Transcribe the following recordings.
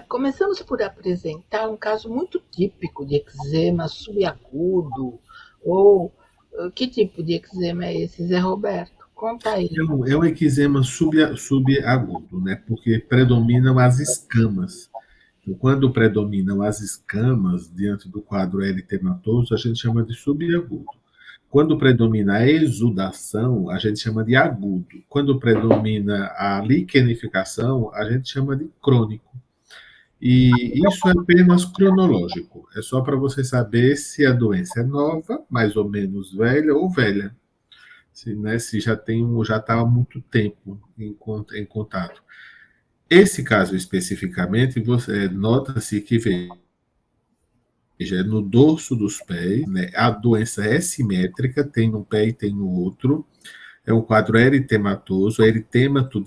Começamos por apresentar um caso muito típico de eczema subagudo, ou que tipo de eczema é esse, Zé Roberto? Conta aí. É um eczema subagudo, né? Porque predominam as escamas. Então, quando predominam as escamas diante do quadro eritematoso, a gente chama de subagudo. Quando predomina a exudação, a gente chama de agudo. Quando predomina a liquenificação, a gente chama de crônico. E isso é apenas cronológico. É só para você saber se a doença é nova, mais ou menos velha ou velha. Se, né, se já está há muito tempo em contato. Esse caso especificamente, nota-se que veja, no dorso dos pés, né, a doença é simétrica, tem num pé e tem no outro. É um quadro eritematoso, eritêmato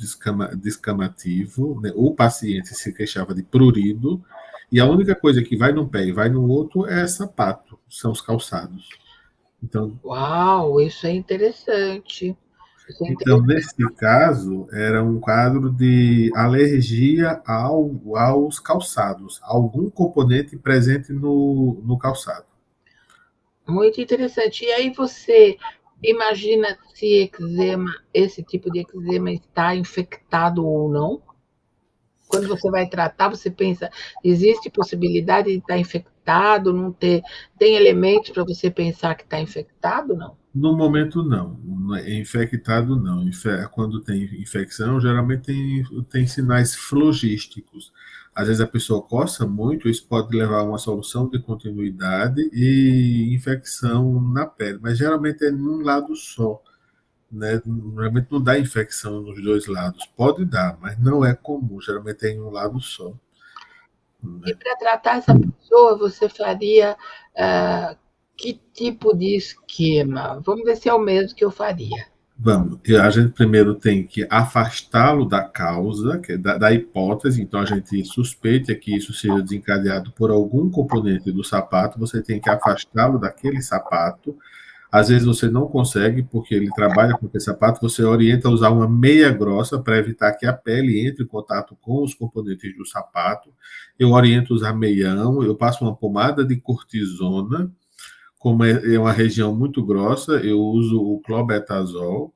descamativo. Né? O paciente se queixava de prurido, e a única coisa que vai num pé e vai no outro é sapato, são os calçados. Então, Uau, isso é interessante. Isso é então, interessante. nesse caso, era um quadro de alergia aos calçados, algum componente presente no calçado. Muito interessante. E aí você imagina se eczema, esse tipo de eczema está infectado ou não? Quando você vai tratar, você pensa, existe possibilidade de estar infectado, não ter, tem elementos para você pensar que está infectado, não? No momento, não. É infectado, não. Quando tem infecção, geralmente tem sinais flogísticos. Às vezes a pessoa coça muito, isso pode levar a uma solução de continuidade e infecção na pele, mas geralmente é num lado só. Né? Geralmente não dá infecção nos dois lados. Pode dar, mas não é comum. Geralmente é em um lado só. E Né? para tratar essa pessoa, você faria que tipo de esquema? Vamos ver se é o mesmo que eu faria. Vamos. E a gente primeiro tem que afastá-lo da causa, que é da hipótese. Então a gente suspeita que isso seja desencadeado por algum componente do sapato. Você tem que afastá-lo daquele sapato. Às vezes você não consegue, porque ele trabalha com aquele sapato, você orienta a usar uma meia grossa para evitar que a pele entre em contato com os componentes do sapato. Eu oriento a usar meião, eu passo uma pomada de cortisona, como é uma região muito grossa, eu uso o clobetasol,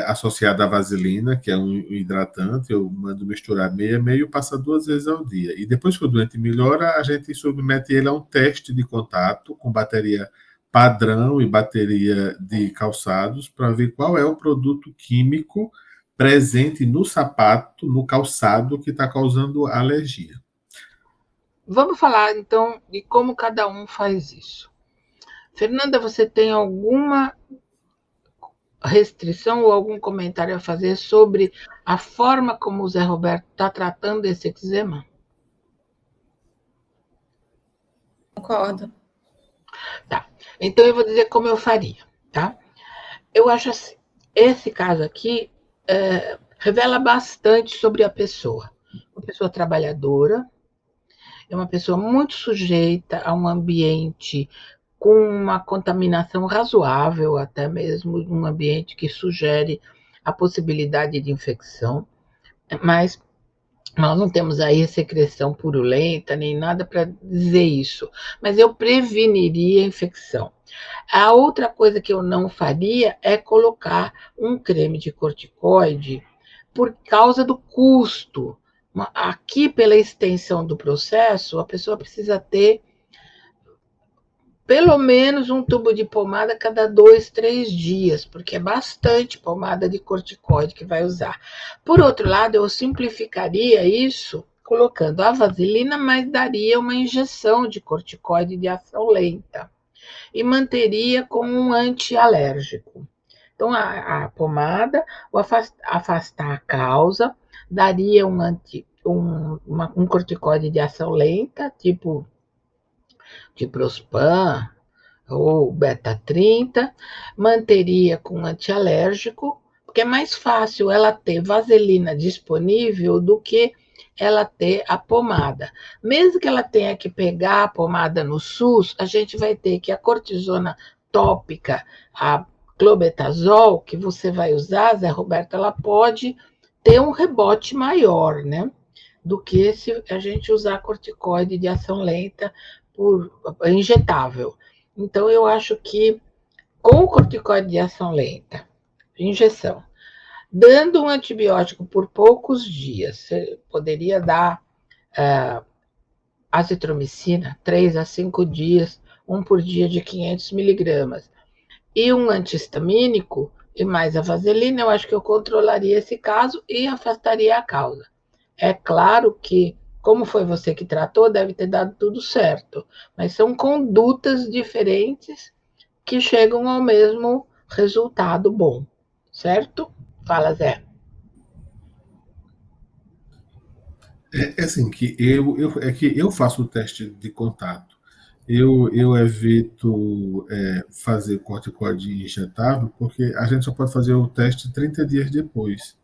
associado à vaselina, que é um hidratante, eu mando misturar meio a meio, passa 2 vezes ao dia. E depois que o doente melhora, a gente submete ele a um teste de contato com bateria padrão e bateria de calçados para ver qual é o produto químico presente no sapato, no calçado, que está causando alergia. Vamos falar então de como cada um faz isso. Fernanda, você tem alguma restrição ou algum comentário a fazer sobre a forma como o Zé Roberto está tratando esse eczema? Concordo. Tá. Então eu vou dizer como eu faria, tá? Eu acho assim, esse caso aqui revela bastante sobre a pessoa. Uma pessoa trabalhadora, é uma pessoa muito sujeita a um ambiente com uma contaminação razoável, até mesmo um ambiente que sugere a possibilidade de infecção, mas nós não temos aí secreção purulenta nem nada para dizer isso, mas eu preveniria a infecção. A outra coisa que eu não faria é colocar um creme de corticoide por causa do custo. Aqui, pela extensão do processo, a pessoa precisa ter pelo menos um tubo de pomada a cada 2, 3 dias, porque é bastante pomada de corticoide que vai usar. Por outro lado, eu simplificaria isso colocando a vaselina, mas daria uma injeção de corticoide de ação lenta e manteria como um antialérgico. Então, a pomada, o afastar a causa, daria um corticoide de ação lenta, tipo diprospan ou beta-30, manteria com antialérgico, porque é mais fácil ela ter vaselina disponível do que ela ter a pomada. Mesmo que ela tenha que pegar a pomada no SUS, a gente vai ter que a cortisona tópica, a clobetasol, que você vai usar, Zé Roberto, ela pode ter um rebote maior, né? do que se a gente usar corticoide de ação lenta injetável. Então, eu acho que com o corticoide de ação lenta, injeção, dando um antibiótico por poucos dias, você poderia dar azitromicina 3 a 5 dias, um por dia de 500 miligramas, e um antihistamínico, e mais a vaselina, eu acho que eu controlaria esse caso e afastaria a causa. É claro que, como foi você que tratou, deve ter dado tudo certo, mas são condutas diferentes que chegam ao mesmo resultado bom, certo? Fala, Zé. É assim, que eu faço o teste de contato. Eu evito fazer corticoide injetável, porque a gente só pode fazer o teste 30 dias depois.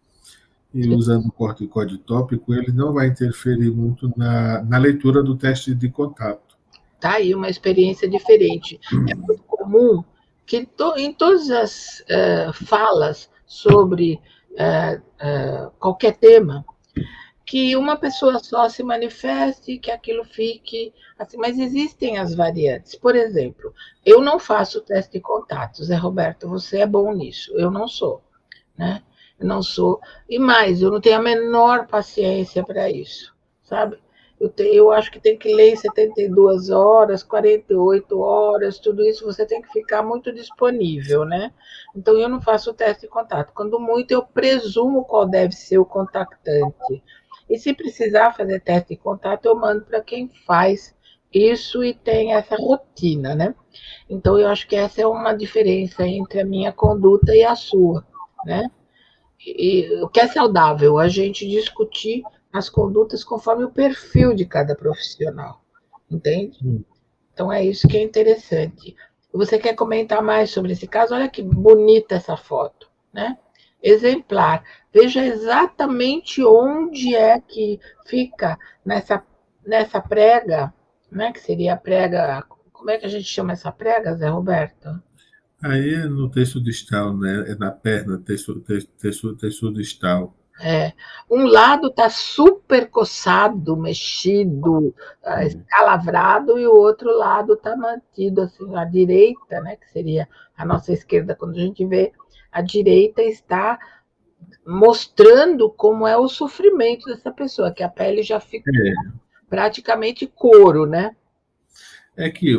E usando o corticoide tópico, ele não vai interferir muito na leitura do teste de contato. Tá aí uma experiência diferente. É muito comum que em todas as falas sobre qualquer tema, que uma pessoa só se manifeste, que aquilo fique assim, mas existem as variantes. Por exemplo, eu não faço teste de contato, Zé Roberto, você é bom nisso, eu não sou, né? Eu não sou, e mais, eu não tenho a menor paciência para isso, sabe? Eu acho que tem que ler em 72 horas, 48 horas, tudo isso você tem que ficar muito disponível, né? Então eu não faço o teste de contato. Quando muito, eu presumo qual deve ser o contactante. E se precisar fazer teste de contato, eu mando para quem faz isso e tem essa rotina, né? Então, eu acho que essa é uma diferença entre a minha conduta e a sua, né? E o que é saudável, a gente discutir as condutas conforme o perfil de cada profissional, entende? Então, é isso que é interessante. Você quer comentar mais sobre esse caso? Olha que bonita essa foto, né? Exemplar. Veja exatamente onde é que fica nessa prega, né? Que seria a prega. Como é que a gente chama essa prega, Zé Roberto? Aí é no terço distal, né? É na perna, terço distal. Um lado está super coçado, mexido, escalavrado, e o outro lado está mantido, assim, a direita, né, que seria a nossa esquerda, quando a gente vê, a direita está mostrando como é o sofrimento dessa pessoa, que a pele já ficou praticamente couro, né? É que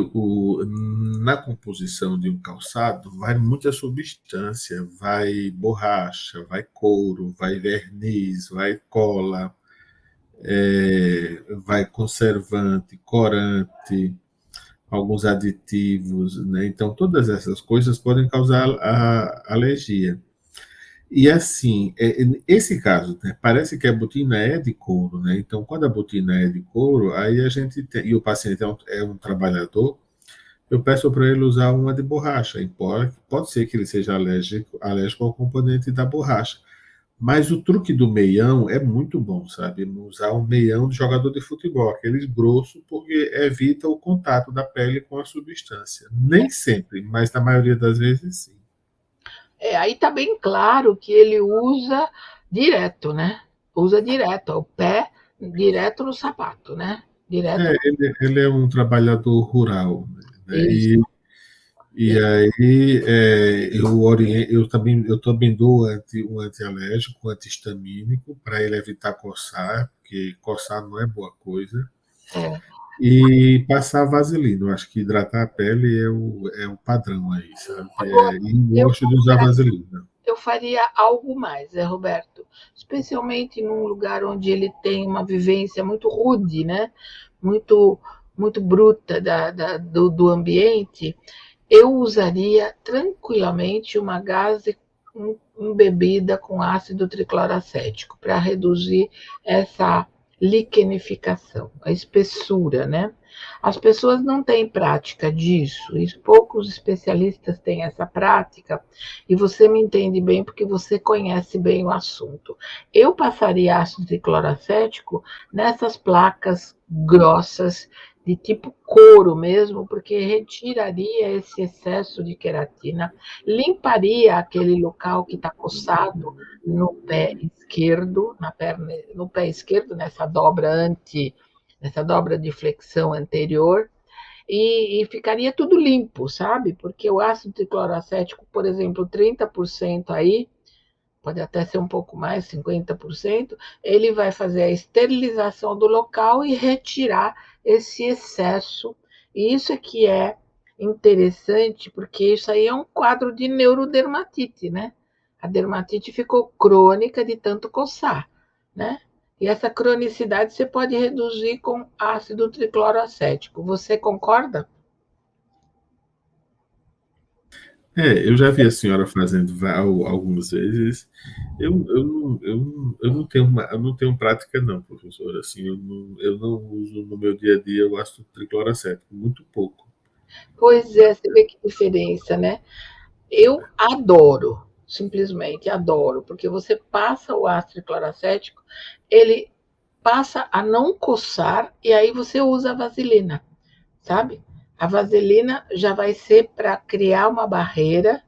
na composição de um calçado vai muita substância, vai borracha, vai couro, vai verniz, vai cola, vai conservante, corante, alguns aditivos, né? Então todas essas coisas podem causar alergia. E assim, esse caso, né, parece que a botina é de couro, né? Então, quando a botina é de couro, aí a gente tem, e o paciente é um trabalhador, eu peço para ele usar uma de borracha. E pode ser que ele seja alérgico ao componente da borracha. Mas o truque do meião é muito bom, sabe? Usar um meião de jogador de futebol, aqueles grossos, porque evita o contato da pele com a substância. Nem sempre, mas na maioria das vezes sim. Aí está bem claro que ele usa direto, né? Usa direto, o pé direto no sapato, né? Direto. Ele é um trabalhador rural, né? Isso. E aí eu também dou um antialérgico, um antihistamínico, para ele evitar coçar, porque coçar não é boa coisa. É. E passar vaselina. Eu acho que hidratar a pele é o padrão aí, sabe? E Eu, gosto de usar vaselina. eu faria algo mais, Roberto, especialmente num lugar onde ele tem uma vivência muito rude, né? Muito, muito bruta do ambiente. Eu usaria tranquilamente uma gase embebida com ácido tricloracético para reduzir essa liquenificação, a espessura, né? As pessoas não têm prática disso, e poucos especialistas têm essa prática, e você me entende bem porque você conhece bem o assunto. Eu passaria ácido tricloracético nessas placas grossas, de tipo couro mesmo, porque retiraria esse excesso de queratina, limparia aquele local que está coçado no pé esquerdo, na perna, no pé esquerdo, nessa dobra de flexão anterior, e ficaria tudo limpo, sabe? Porque o ácido tricloracético, por exemplo, 30% aí, pode até ser um pouco mais, 50%, ele vai fazer a esterilização do local e retirar esse excesso. E isso é que é interessante, porque isso aí é um quadro de neurodermatite, né? A dermatite ficou crônica de tanto coçar, né? E essa cronicidade você pode reduzir com ácido tricloracético. Você concorda? Eu já vi a senhora fazendo algumas vezes. Eu não tenho prática, não, professor. Assim, eu não uso no meu dia a dia o ácido tricloracético, muito pouco. Pois é, você vê que diferença, né? Eu adoro, simplesmente adoro, porque você passa o ácido cloracético, ele passa a não coçar e aí você usa a vaselina, sabe? A vaselina já vai ser para criar uma barreira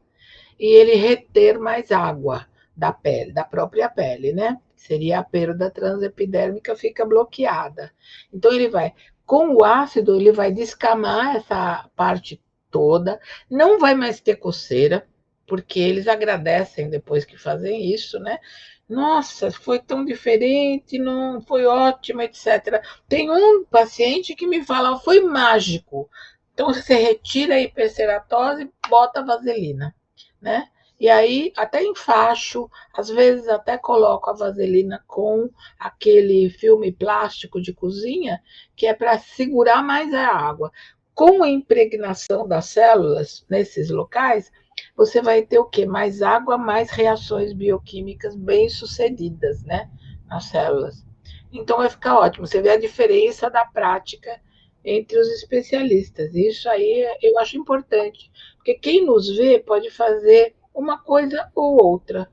e ele reter mais água da pele, da própria pele, né? Seria a perda transepidérmica fica bloqueada. Então ele vai, com o ácido, ele vai descamar essa parte toda, não vai mais ter coceira, porque eles agradecem depois que fazem isso, né? Nossa, foi tão diferente, não foi ótimo, etc. Tem um paciente que me fala, foi mágico. Então você retira a hiperceratose, bota a vaselina, né? E aí, até enfaixo, às vezes até coloco a vaselina com aquele filme plástico de cozinha, que é para segurar mais a água. Com a impregnação das células nesses locais, você vai ter o quê? Mais água, mais reações bioquímicas bem-sucedidas, né? Nas células. Então vai ficar ótimo. Você vê a diferença da prática entre os especialistas. Isso aí eu acho importante, porque quem nos vê pode fazer uma coisa ou outra,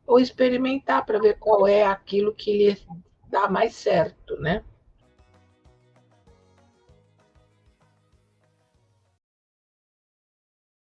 ou experimentar para ver qual é aquilo que lhe dá mais certo, né?